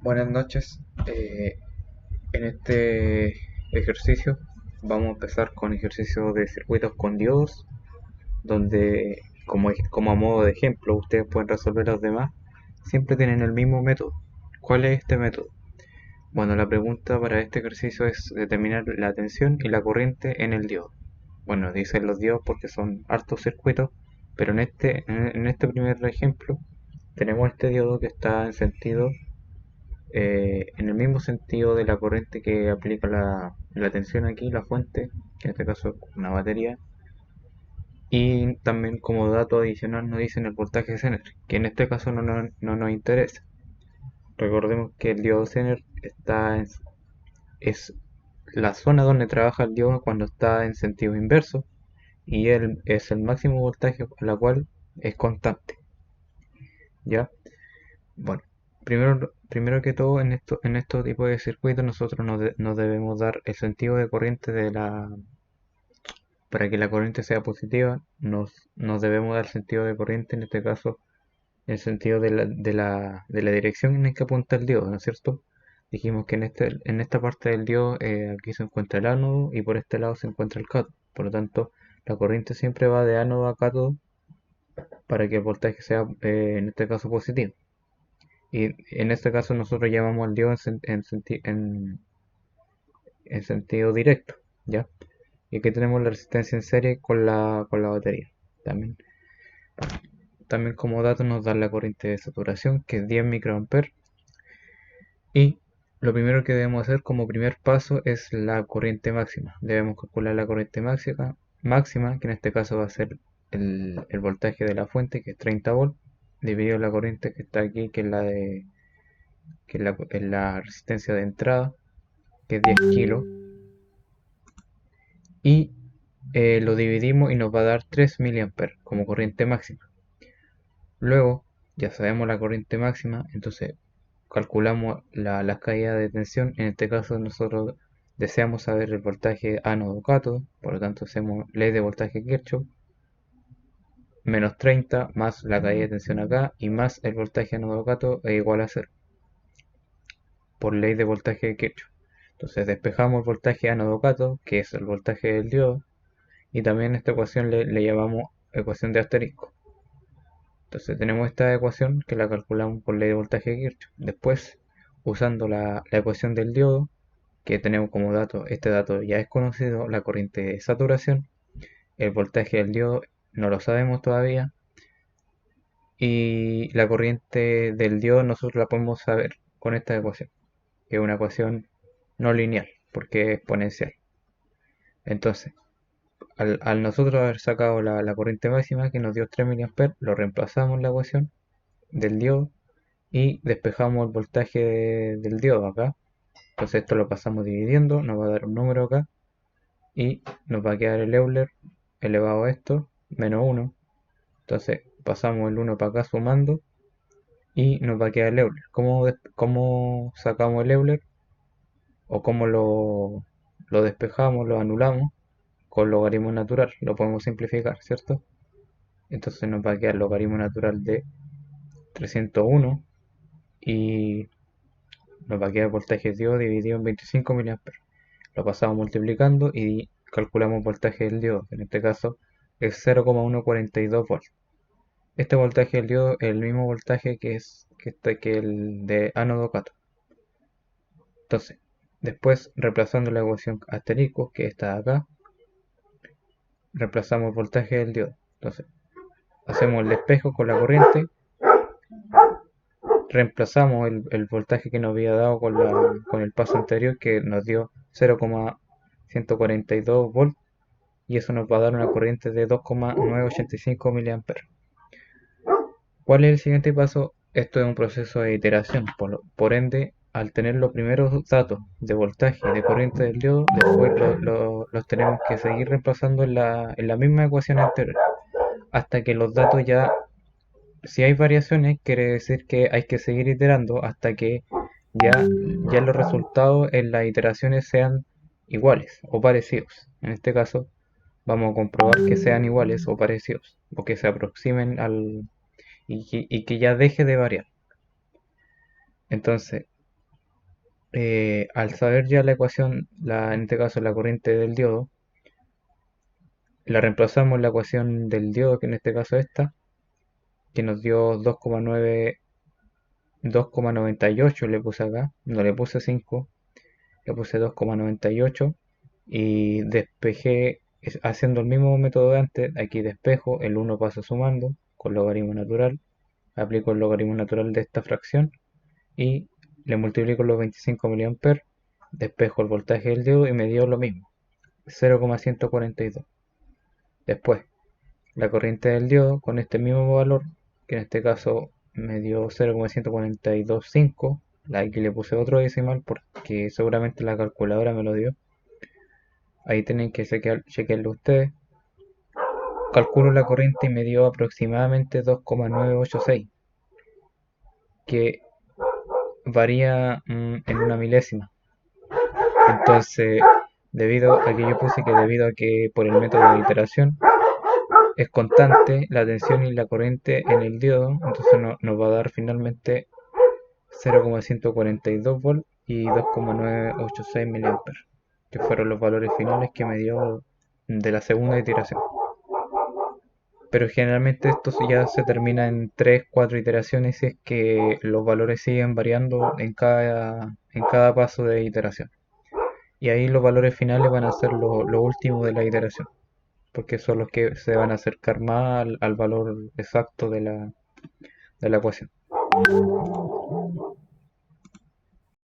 Buenas noches. En este ejercicio vamos a empezar con ejercicio de circuitos con diodos, donde como a modo de ejemplo ustedes pueden resolver los demás. Siempre tienen el mismo método. ¿Cuál es este método? Bueno, la pregunta para este ejercicio es determinar la tensión y la corriente en el diodo. Bueno, dicen los diodos porque son hartos circuitos, pero en este primer ejemplo tenemos este diodo que está en el mismo sentido de la corriente que aplica la tensión aquí, la fuente, que en este caso es una batería, y también como dato adicional nos dicen el voltaje Zener, que en este caso no nos interesa. Recordemos que el diodo Zener es la zona donde trabaja el diodo cuando está en sentido inverso, y él es el máximo voltaje a la cual es constante. ¿Ya? Bueno, primero que todo, en estos tipos de circuitos nosotros nos debemos dar el sentido de corriente para que la corriente sea positiva, nos debemos dar sentido de corriente, en este caso, el sentido de la dirección en la que apunta el diodo, ¿no es cierto? Dijimos que en esta parte del diodo, aquí se encuentra el ánodo y por este lado se encuentra el cátodo. Por lo tanto, la corriente siempre va de ánodo a cátodo para que el voltaje sea, en este caso, positivo. Y en este caso nosotros llamamos al diodo en sentido directo, ¿ya? Y aquí tenemos la resistencia en serie con la batería. También, también como dato nos da la corriente de saturación, que es 10 microamperes. Y lo primero que debemos hacer como primer paso es la corriente máxima. Debemos calcular la corriente máxima, que en este caso va a ser el voltaje de la fuente, que es 30 volts, dividido la corriente que está aquí, que es la resistencia de entrada, que es 10 kilos, y lo dividimos y nos va a dar 3 miliamperes como corriente máxima. Luego, ya sabemos la corriente máxima, entonces calculamos la caída de tensión. En este caso nosotros deseamos saber el voltaje ánodo-cátodo, por lo tanto hacemos ley de voltaje Kirchhoff, menos 30 más la caída de tensión acá y más el voltaje ánodo-cátodo es igual a 0, por ley de voltaje de Kirchhoff. Entonces despejamos el voltaje ánodo-cátodo, que es el voltaje del diodo, y también esta ecuación le llamamos ecuación de asterisco. Entonces tenemos esta ecuación que la calculamos por ley de voltaje de Kirchhoff. Después, usando la ecuación del diodo, que tenemos como dato, este dato ya es conocido, la corriente de saturación, el voltaje del diodo no lo sabemos todavía, y la corriente del diodo nosotros la podemos saber con esta ecuación, que es una ecuación no lineal, porque es exponencial. Entonces, al nosotros haber sacado la corriente máxima que nos dio 3 mA, lo reemplazamos en la ecuación del diodo y despejamos el voltaje del diodo acá. Entonces esto lo pasamos dividiendo, nos va a dar un número acá y nos va a quedar el Euler elevado a esto, menos 1. Entonces pasamos el 1 para acá sumando y nos va a quedar el Euler. ¿Cómo sacamos el Euler? ¿O cómo lo despejamos, lo anulamos? Con logaritmo natural, lo podemos simplificar, ¿cierto? Entonces nos va a quedar logaritmo natural de 301 y nos va a quedar voltaje de diodo dividido en 25 mA. Lo pasamos multiplicando y calculamos voltaje del diodo, que en este caso es 0,142 volts. Este voltaje del diodo es el mismo voltaje que el de ánodo cátodo. Entonces, después reemplazando la ecuación asterisco, que está acá, reemplazamos el voltaje del diodo. Entonces, hacemos el despejo con la corriente, reemplazamos el voltaje que nos había dado con el paso anterior, que nos dio 0,142 volts, y eso nos va a dar una corriente de 2,985 mA. ¿Cuál es el siguiente paso? Esto es un proceso de iteración, por ende, al tener los primeros datos de voltaje y de corriente del diodo, después los tenemos que seguir reemplazando en la misma ecuación anterior, hasta que los datos ya, si hay variaciones, quiere decir que hay que seguir iterando hasta que ya los resultados en las iteraciones sean iguales o parecidos. En este caso, vamos a comprobar que sean iguales o parecidos, o que se aproximen y que ya deje de variar. Entonces, Al saber ya la ecuación, en este caso la corriente del diodo, la reemplazamos en la ecuación del diodo, que en este caso es esta, que nos dio 2,98 le puse acá, no le puse 5, le puse 2,98 y despejé, haciendo el mismo método de antes, aquí despejo, el 1 pasa sumando con logaritmo natural, aplico el logaritmo natural de esta fracción y le multiplico los 25 mA, despejo el voltaje del diodo y me dio lo mismo, 0,142. Después, la corriente del diodo con este mismo valor, que en este caso me dio 0,142,5. Aquí le puse otro decimal porque seguramente la calculadora me lo dio. Ahí tienen que chequearlo ustedes. Calculo la corriente y me dio aproximadamente 2,986, que varía en una milésima. Entonces, debido a que yo puse que debido a que por el método de iteración es constante la tensión y la corriente en el diodo, entonces nos va a dar finalmente 0,142 volts y 2,986 miliamperes, que fueron los valores finales que me dio de la segunda iteración. Pero generalmente esto ya se termina en 3 4 iteraciones si es que los valores siguen variando en cada paso de iteración. Y ahí los valores finales van a ser lo último de la iteración, porque son los que se van a acercar más al valor exacto de la ecuación.